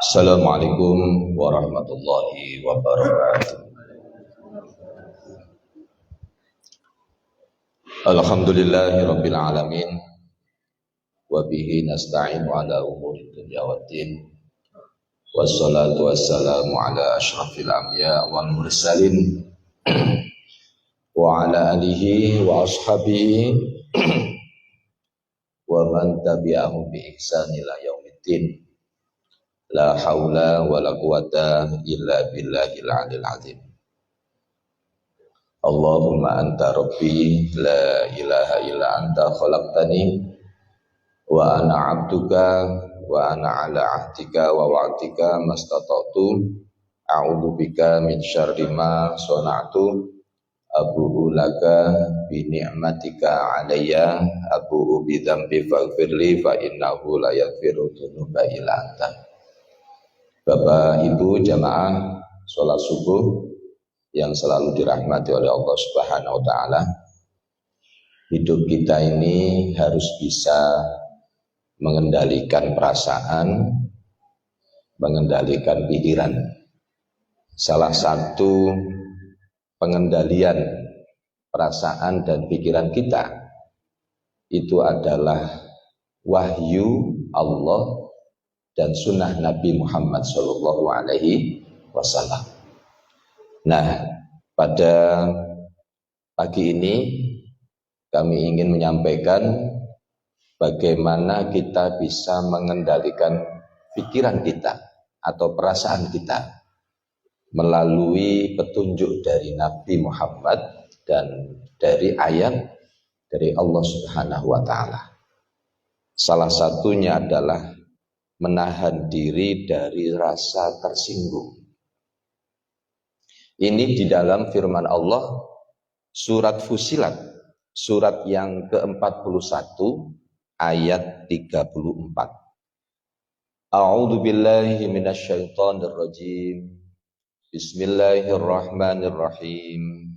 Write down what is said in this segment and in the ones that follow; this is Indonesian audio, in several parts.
Assalamualaikum warahmatullahi wabarakatuh. Alhamdulillahirabbil alamin wa bihi nasta'inu ala umuri dunya waddin. Wassalatu wassalamu ala asyrafil anbiya wal mursalin wa ala alihi wa ashabihi wa man tabi'ahum bi ihsan ila yaumiddin. La haula wa la quwata illa billahil aliyil azim. Allahumma anta rabbi la ilaha illa anta khalaqtani wa ana abduka wa ana ala ahdika wa wa'dika mastata'tu a'udzu bika min syarri ma sana'tu abu'u laka bi ni'matika alayya abu'u bi dzambi faghfirli fa innahu la yaghfiru dzunuba illa anta. Bapak Ibu jamaah sholat subuh yang selalu dirahmati oleh Allah Subhanahu wa taala. Hidup kita ini harus bisa mengendalikan perasaan, mengendalikan pikiran. Salah satu pengendalian perasaan dan pikiran kita itu adalah wahyu Allah dan sunnah Nabi Muhammad Sallallahu Alaihi Wasallam. Nah, pada pagi ini kami ingin menyampaikan bagaimana kita bisa mengendalikan pikiran kita atau perasaan kita melalui petunjuk dari Nabi Muhammad dan dari ayat dari Allah Subhanahu wa taala. Salah satunya adalah menahan diri dari rasa tersinggung. Ini di dalam firman Allah surat Fussilat, surat yang ke-41 ayat 34. A'udzu billahi minasyaitonir rajim. Bismillahirrahmanirrahim.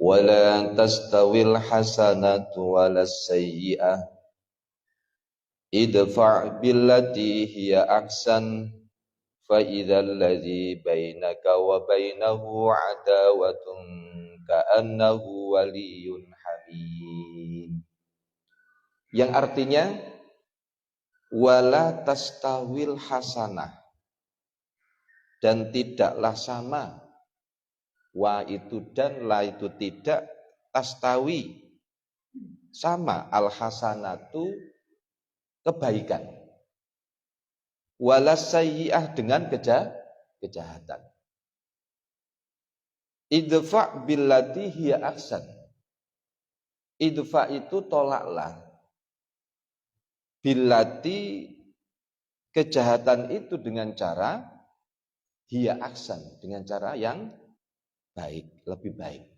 Wala tastawil hasanatu walas sayyi'ah idfa' billati hiya ahsan fa idzal ladzi bainaka wa bainahu adawatun ka'annahu waliyyun hamim. Yang artinya wala tastawil hasanah, dan tidaklah sama, wa itu dan la itu tidak, tastawi sama, al hasanatu kebaikan, walas sayyi'ah dengan kejahatan. Idfa' billati hiya ahsan. Idfa' itu tolaklah, billati kejahatan itu dengan cara hiya ahsan, dengan cara yang baik, lebih baik.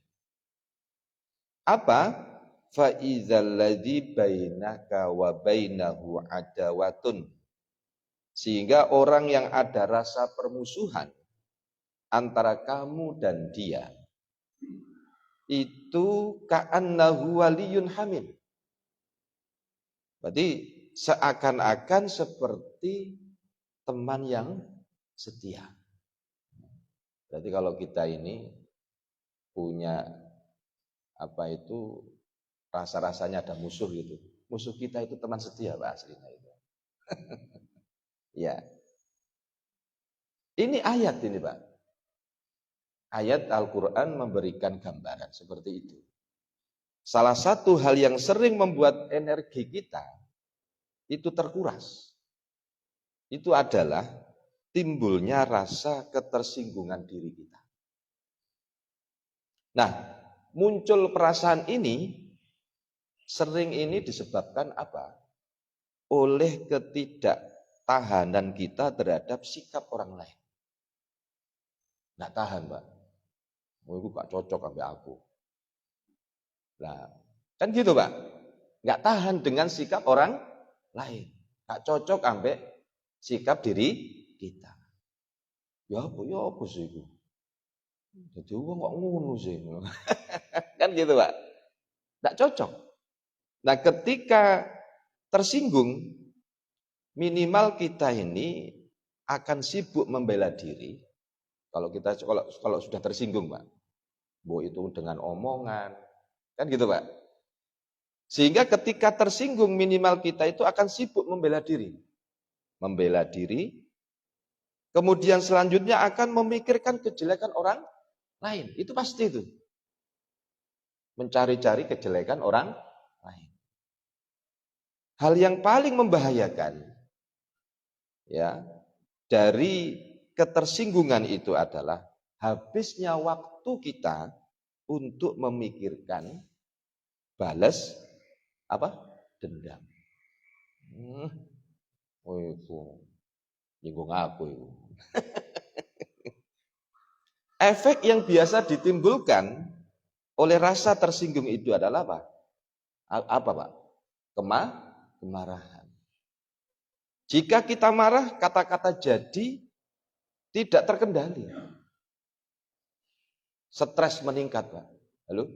Apa? Fa idzal ladzi bainaka wa bainahu adawatun, sehingga orang yang ada rasa permusuhan antara kamu dan dia itu ka'annahu waliyyun hamim. Berarti seakan-akan seperti teman yang setia. Berarti kalau kita ini punya rasa-rasanya ada musuh gitu. Musuh kita itu teman setia, Pak, aslinya itu. Ya. Ini ayat ini, Pak. Ayat Al-Qur'an memberikan gambaran seperti itu. Salah satu hal yang sering membuat energi kita itu terkuras, itu adalah timbulnya rasa ketersinggungan diri kita. Nah, muncul perasaan ini sering ini disebabkan apa? Oleh ketidaktahanan kita terhadap sikap orang lain. Nggak tahan, Pak. Itu gak cocok sampai aku. Nah, kan gitu, Pak. Nggak tahan dengan sikap orang lain. Nggak cocok sampai sikap diri kita. Ya apa sih itu? Jadi uang kok ngono sih. Kan gitu, Pak. Nggak cocok. Nah, ketika tersinggung, minimal kita ini akan sibuk membela diri kalau sudah tersinggung, Pak. Bu itu dengan omongan, kan gitu, Pak. Sehingga ketika tersinggung minimal kita itu akan sibuk membela diri. Membela diri, kemudian selanjutnya akan memikirkan kejelekan orang lain. Itu pasti itu. Mencari-cari kejelekan orang lain. Hal yang paling membahayakan ya dari ketersinggungan itu adalah habisnya waktu kita untuk memikirkan balas dendam. Oh itu nyinggung aku itu. Efek yang biasa ditimbulkan oleh rasa tersinggung itu adalah apa? Apa, Pak? Kemarahan. Jika kita marah, kata-kata jadi tidak terkendali. Stres meningkat, Pak. Halo?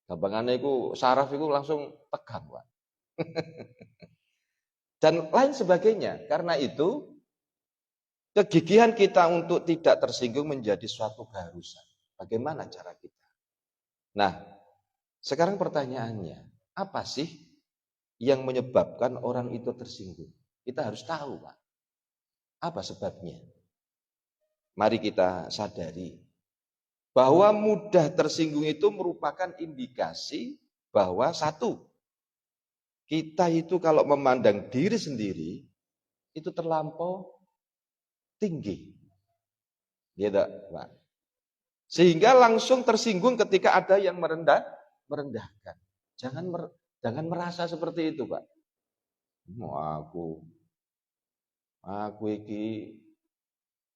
Gampangannya itu saraf itu langsung tegang, Pak. Dan lain sebagainya. Karena itu kegigihan kita untuk tidak tersinggung menjadi suatu keharusan. Bagaimana cara kita? Nah, sekarang pertanyaannya, apa sih yang menyebabkan orang itu tersinggung? Kita harus tahu, Pak. Apa sebabnya? Mari kita sadari bahwa mudah tersinggung itu merupakan indikasi bahwa satu, kita itu kalau memandang diri sendiri itu terlampau tinggi. Gitu, Pak. Sehingga langsung tersinggung ketika ada yang merendahkan. Jangan merasa seperti itu, Pak. Aku iki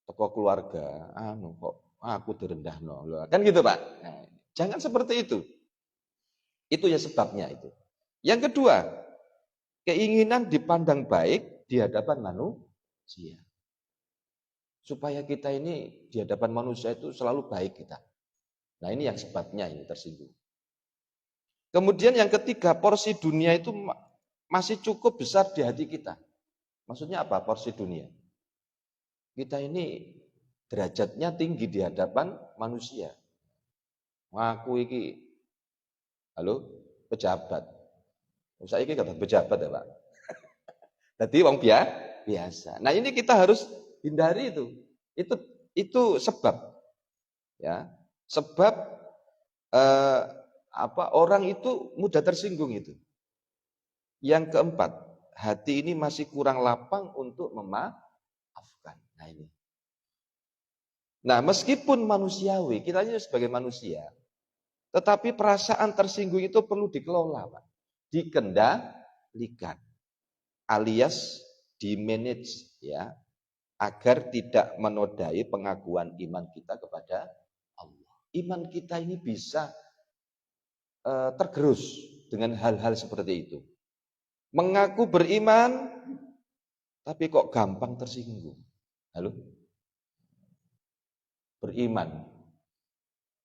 toko keluarga, kok aku direndahno. Kan gitu, Pak. Nah, jangan seperti itu. Itu ya sebabnya itu. Yang kedua, keinginan dipandang baik di hadapan manusia. Supaya kita ini di hadapan manusia itu selalu baik kita. Nah ini yang sebabnya ini tersinggung. Kemudian yang ketiga, porsi dunia itu masih cukup besar di hati kita. Maksudnya apa porsi dunia? Kita ini derajatnya tinggi di hadapan manusia. Aku iki, halo, pejabat. Saya ini kata pejabat ya, Pak. Jadi wong biasa. Nah ini kita harus hindari itu. Itu sebab, ya. Sebab orang itu mudah tersinggung itu. Yang keempat, hati ini masih kurang lapang untuk memaafkan. Nah ini. Nah meskipun manusiawi, kita ini sebagai manusia, tetapi perasaan tersinggung itu perlu dikelola, Pak. Dikendalikan, alias di-manage, ya, agar tidak menodai pengakuan iman kita kepada Allah. Iman kita ini bisa tergerus dengan hal-hal seperti itu. Mengaku beriman, tapi kok gampang tersinggung. Halo? Beriman,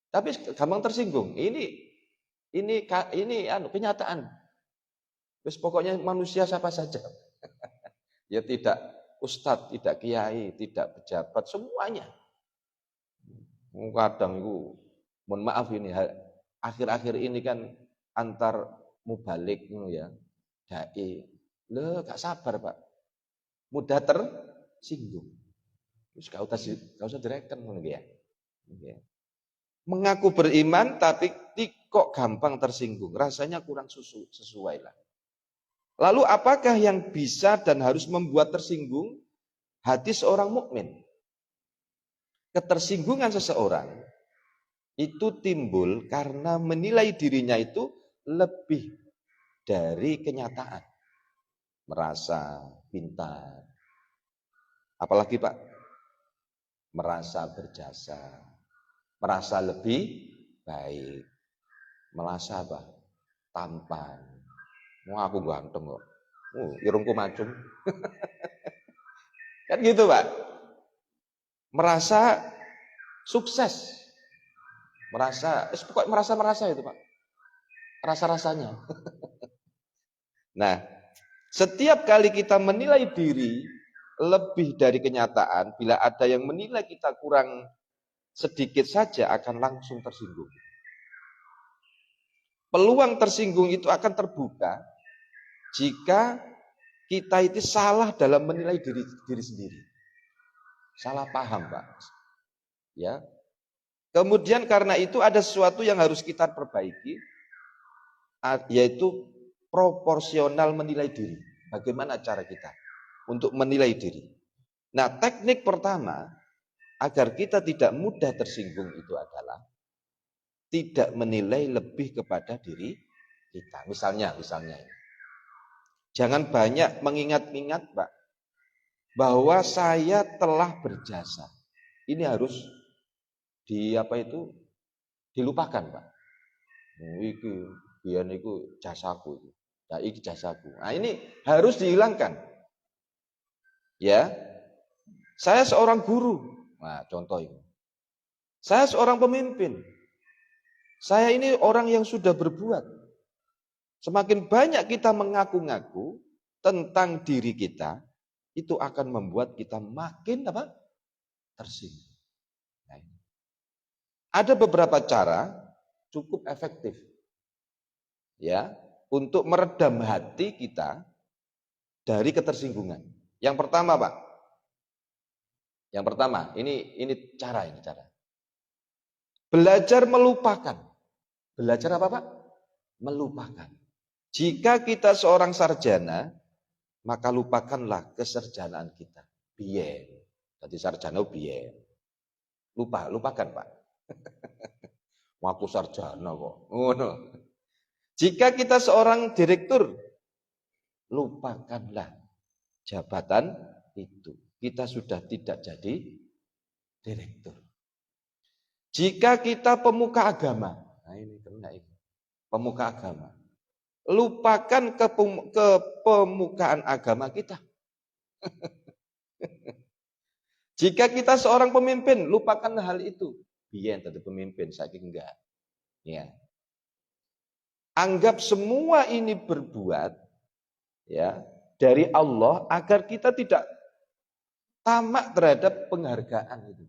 tapi gampang tersinggung. Ini kenyataan. Terus pokoknya manusia siapa saja. Ya tidak ustadz, tidak kiai, tidak pejabat, semuanya. Kadang itu, mohon maaf ini, akhir-akhir ini kan antar mubalik ya, dai, gak sabar, Pak. Mudah tersinggung. Terus gak usah direken ya. Mengaku beriman tapi kok gampang tersinggung, rasanya kurang sesuai lah. Lalu apakah yang bisa dan harus membuat tersinggung hati seorang mukmin? Ketersinggungan seseorang itu timbul karena menilai dirinya itu lebih dari kenyataan. Merasa pintar. Apalagi, Pak? Merasa berjasa. Merasa lebih baik. Merasa apa? Tampan. Aku ganteng kok. Irungku macem. Kan gitu, Pak. Merasa sukses. Pokoknya merasa itu, Pak. Rasa-rasanya. Nah, Setiap kali kita menilai diri lebih dari kenyataan, bila ada yang menilai kita kurang sedikit saja akan langsung tersinggung. Peluang tersinggung itu akan terbuka jika kita itu salah dalam menilai diri sendiri. Salah paham, Pak. Ya. Kemudian karena itu ada sesuatu yang harus kita perbaiki, yaitu proporsional menilai diri. Bagaimana cara kita untuk menilai diri? Nah, teknik pertama agar kita tidak mudah tersinggung itu adalah tidak menilai lebih kepada diri kita. Misalnya ini. Jangan banyak mengingat-ingat, Pak, bahwa saya telah berjasa. Ini harus dilupakan, Pak. Iki biyen iku jasaku. Nah, iki jasaku. Nah, ini harus dihilangkan. Ya. Saya seorang guru. Nah, contoh ini. Saya seorang pemimpin. Saya ini orang yang sudah berbuat. Semakin banyak kita mengaku-ngaku tentang diri kita, itu akan membuat kita makin tersinggung. Nah, ada beberapa cara cukup efektif ya untuk meredam hati kita dari ketersinggungan. Yang pertama, Pak. Yang pertama, ini cara. Belajar melupakan. Belajar apa, Pak? Melupakan. Jika kita seorang sarjana, maka lupakanlah kesarjanaan kita. Biyen. Jadi sarjana biyen. Lupakan, Pak. Aku sarjana kok. Ngono. Jika kita seorang direktur, lupakanlah jabatan itu. Kita sudah tidak jadi direktur. Jika kita pemuka agama, nah ini kena ini. Pemuka agama. Lupakan kepemukaan agama kita. Jika kita seorang pemimpin, lupakan hal itu. Biyen tadi pemimpin, saya enggak. Ya. Anggap semua ini berbuat ya dari Allah agar kita tidak tamak terhadap penghargaan itu.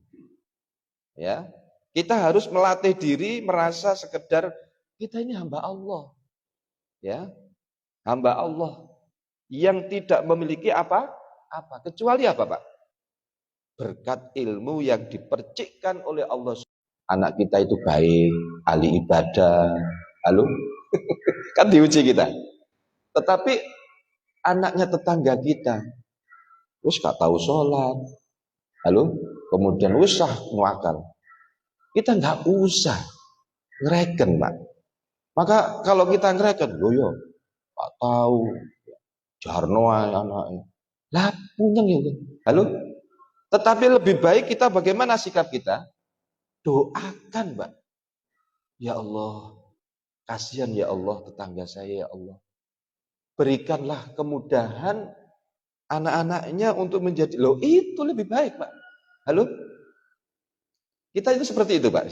Ya. Kita harus melatih diri merasa sekedar kita ini hamba Allah. Ya. Hamba Allah yang tidak memiliki apa kecuali apa, Pak? Berkat ilmu yang dipercikkan oleh Allah. Anak kita itu baik, ahli ibadah. Halo? Kan diuji kita. Tetapi anaknya tetangga kita terus gak tahu sholat. Halo? Kemudian usah muakal. Kita nggak usah ngereken, Pak. Maka kalau kita ngereken, yo Pak tahu Jarno anaknya. Lah punya ya. Halo? Tetapi lebih baik kita bagaimana sikap kita? Doakan, Pak. Ya Allah, kasihan ya Allah tetangga saya ya Allah. Berikanlah kemudahan anak-anaknya untuk menjadi itu lebih baik, Pak. Halo? Kita itu seperti itu, Pak.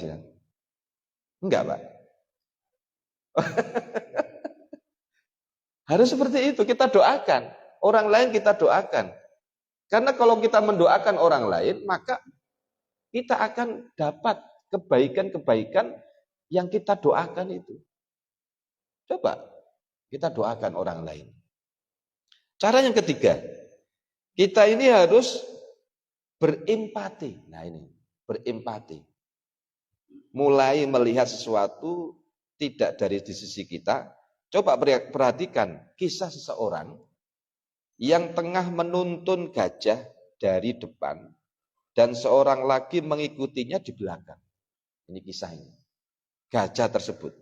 Enggak, Pak. Harus seperti itu, kita doakan. Orang lain kita doakan. Karena kalau kita mendoakan orang lain, maka kita akan dapat kebaikan-kebaikan yang kita doakan itu. Coba kita doakan orang lain. Cara yang ketiga, kita ini harus berempati. Nah ini, berempati. Mulai melihat sesuatu tidak dari di sisi kita. Coba perhatikan kisah seseorang yang tengah menuntun gajah dari depan dan seorang lagi mengikutinya di belakang. Ini kisahnya. Gajah tersebut.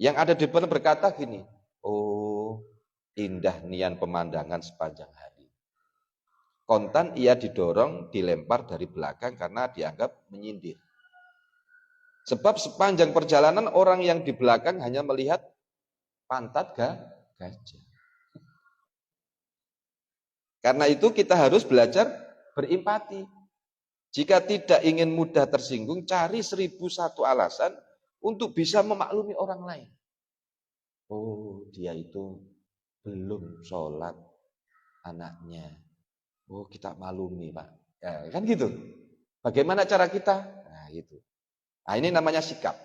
Yang ada di depan berkata gini, oh indah nian pemandangan sepanjang hari. Kontan ia didorong, dilempar dari belakang karena dianggap menyindir. Sebab sepanjang perjalanan orang yang di belakang hanya melihat pantat gajah. Karena itu kita harus belajar berempati. Jika tidak ingin mudah tersinggung, cari 1001 alasan untuk bisa memaklumi orang lain. Oh, dia itu belum sholat. anaknya. Oh, kita maklumi, Pak. Ya, kan gitu. Bagaimana cara kita? Nah, itu. Nah, ini namanya sikap.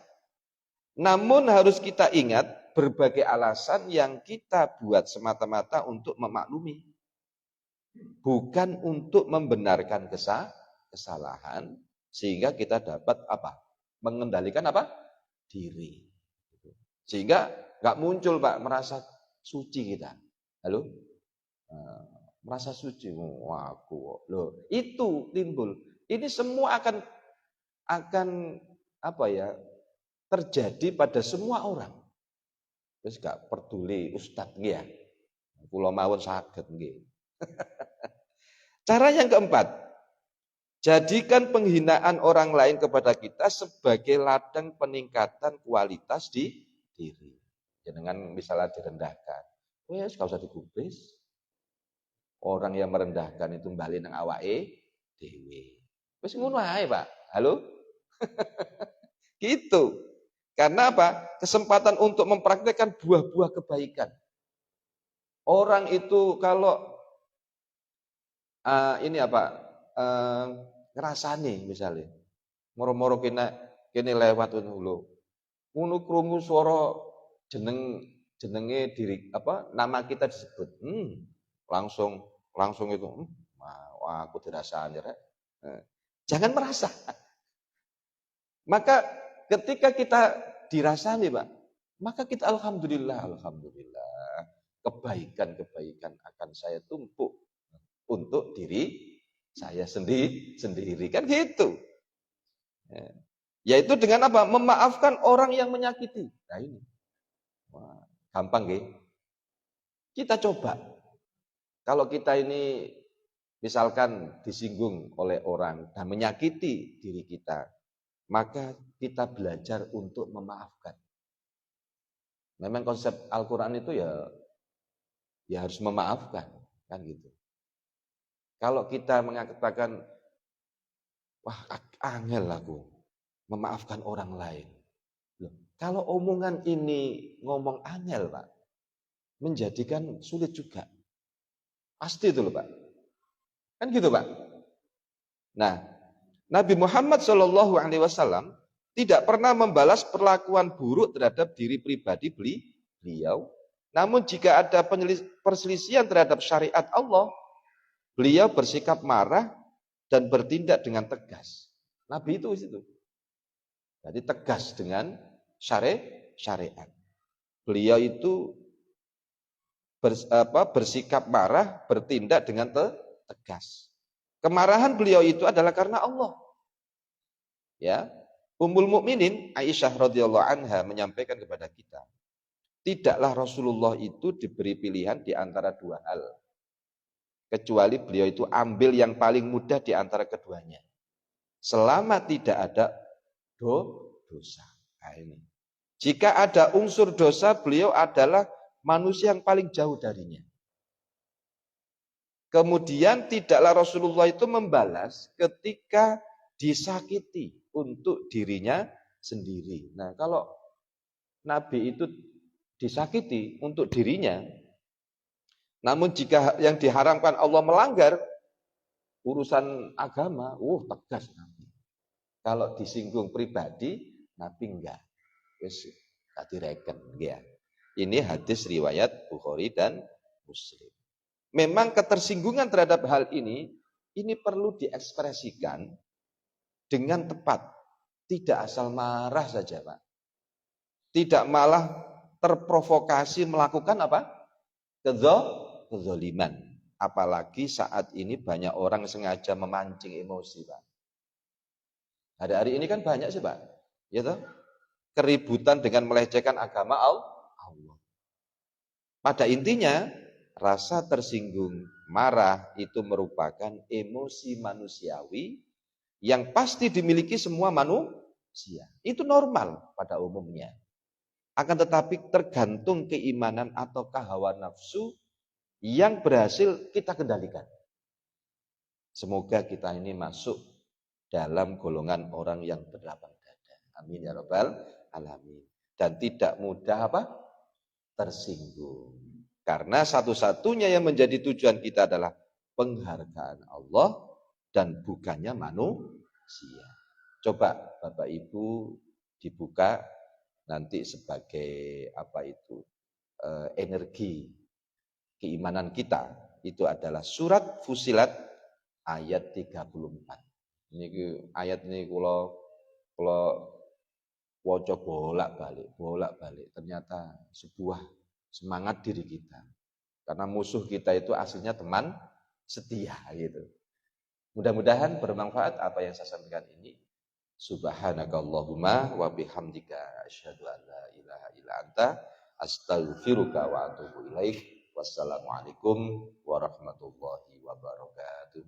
Namun harus kita ingat berbagai alasan yang kita buat semata-mata untuk memaklumi. Bukan untuk membenarkan kesalahan sehingga kita dapat apa? Mengendalikan apa? Diri. Sehingga nggak muncul, Pak, merasa suci kita. Halo? Nah, merasa suci. Wah, aku loh, itu timbul. Ini semua akan apa ya? Terjadi pada semua orang. Terus gak peduli ustadz nggih ya. Kula mawon saged nggih. Cara yang keempat, jadikan penghinaan orang lain kepada kita sebagai ladang peningkatan kualitas di diri. Dengan misalnya direndahkan. Wes gak usah digubris. Orang yang merendahkan itu balik nang awake dhewe. Wis ngono ae, Pak. Halo? Gitu. Karena apa? Kesempatan untuk mempraktekkan buah-buah kebaikan. Orang itu kalau ini apa? Ngrasani misalnya. Moro-moro kene lewat ngono lho. Ngono krungu swara jenenge diri apa nama kita disebut. Langsung itu wah aku dirasani rek. Jangan merasa. Maka ketika kita dirasani, Pak, maka kita alhamdulillah kebaikan-kebaikan akan saya tumpuk untuk diri saya sendiri kan gitu. Yaitu dengan apa? Memaafkan orang yang menyakiti. Nah ini. Wah, gampang nggih. Kita coba. Kalau kita ini misalkan disinggung oleh orang dan menyakiti diri kita, maka kita belajar untuk memaafkan. Memang konsep Al-Quran itu ya harus memaafkan, kan gitu. Kalau kita mengatakan, wah angel aku memaafkan orang lain. Loh, kalau omongan ini ngomong angel, Pak, menjadikan sulit juga. Pasti itu loh, Pak. Kan gitu, Pak. Nah, Nabi Muhammad SAW tidak pernah membalas perlakuan buruk terhadap diri pribadi beliau. Namun jika ada perselisihan terhadap syariat Allah, beliau bersikap marah dan bertindak dengan tegas. Nabi itu. Jadi tegas dengan syariat. Beliau itu bersikap marah, bertindak dengan tegas. Kemarahan beliau itu adalah karena Allah. Ya, Ummul Mukminin Aisyah radhiyallahu anha menyampaikan kepada kita, tidaklah Rasulullah itu diberi pilihan di antara dua hal, kecuali beliau itu ambil yang paling mudah di antara keduanya, selama tidak ada dosa. Nah, ini. Jika ada unsur dosa, beliau adalah manusia yang paling jauh darinya. Kemudian tidaklah Rasulullah itu membalas ketika disakiti untuk dirinya sendiri. Nah, kalau Nabi itu disakiti untuk dirinya, namun jika yang diharamkan Allah melanggar urusan agama, tegas Nabi. Kalau disinggung pribadi, Nabi enggak. Wis tak direken ya. Ini hadis riwayat Bukhari dan Muslim. Memang ketersinggungan terhadap hal ini perlu diekspresikan dengan tepat. Tidak asal marah saja, Pak. Tidak malah terprovokasi melakukan apa? Kezaliman. Apalagi saat ini banyak orang sengaja memancing emosi, Pak. Hari-hari ini kan banyak sih, Pak. Ya toh? Keributan dengan melecehkan agama Allah. Pada intinya, rasa tersinggung, marah itu merupakan emosi manusiawi yang pasti dimiliki semua manusia. Itu normal pada umumnya. Akan tetapi tergantung keimanan atau hawa nafsu yang berhasil kita kendalikan. Semoga kita ini masuk dalam golongan orang yang berlapang dada. Amin ya rabbal alamin. Dan tidak mudah tersinggung. Karena satu-satunya yang menjadi tujuan kita adalah penghargaan Allah dan bukannya manusia. Coba Bapak Ibu dibuka nanti sebagai apa itu energi keimanan kita. Itu adalah surat Fusilat ayat 34. Ini ayat ini kalau waca bolak-balik. Ternyata sebuah semangat diri kita. Karena musuh kita itu aslinya teman setia gitu. Mudah-mudahan bermanfaat apa yang saya sampaikan ini. Subhanakallahumma wa bihamdika asyhadu an la ilaha illa anta astaghfiruka wa atubu ilaik. Wassalamualaikum warahmatullahi wabarakatuh.